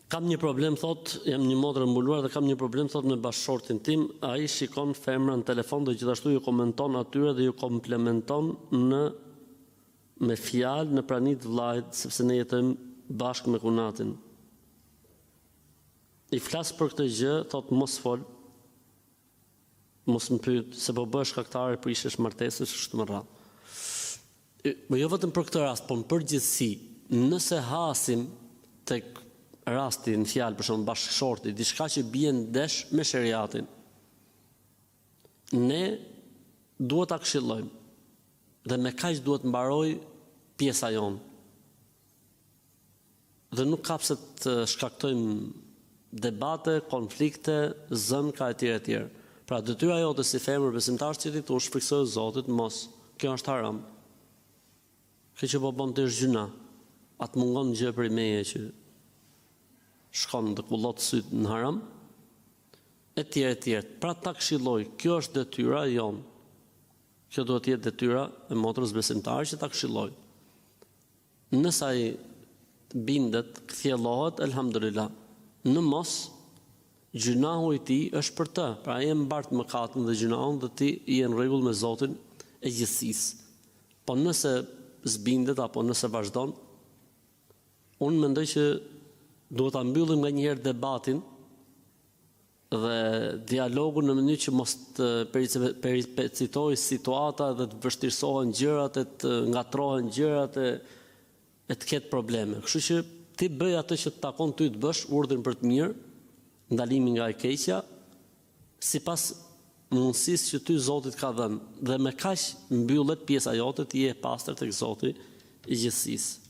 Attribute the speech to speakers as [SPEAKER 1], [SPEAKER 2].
[SPEAKER 1] Kam një problem, thot, jam një modër mbuluar dhe kam një problem, thot, me bashkëshortin tim, ai shikon femra në telefon dhe gjithashtu ju komenton atyre dhe ju komplementon me fjalë në pranit vllajt, sepse ne jetojmë bashkë me kunatin. I flas për këtë gjë, thot, mos fol, mos më pyet se po bësh shkaktare për ishesh martesës, kështu më radhë. Jo vetëm për këtë rast, por në përgjithësi, nëse hasim tek rasti në fjalë për shembull bashkëshorti, diçka që bie ndesh me sheriatin, ne duhet ta këshillojmë dhe me kaq duhet mbaroj pjesa jonë. Dhe nuk ka pse të shkaktojmë debate, konflikte, zënka etj etj. Pra detyra jote si femër besimtar që ti u shfrytësoj Zotit, mos. Kjo është haram. Kjo që po bën ti është gjuna. Atë mungon gjë për meje që shkon të kullot syt në haram, etj etj. Pra ta këshilloj, kjo është detyra jon. Kjo duhet të jetë detyra e motrës besimtare që ta këshilloj. Nëse ai bindet, kthjellohet, elhamdulillah. Në mos, gjunahu i tij është për të. Pra ai e mbart mëkatin dhe gjunahun dhe ti je në rregull me Zotin e gjithësisë. Po nëse zbindet apo nëse vazhdon, unë mendoj që duhet ta mbyllim nganjëherë debatin dhe dialogun në mënyrë që mos të pericitojë situata dhe të vështirësohen gjërat, të ngatrohen gjërat e të ketë probleme. Kështu që ti bëj atë që të takon ty të bësh, urdhrin për të mirë, ndalimin nga e keqja, sipas mundësisë që ty Zoti ka dhënë, dhe me kaq mbyllet pjesa jote, ti je pastër tek Zoti i gjithësisë.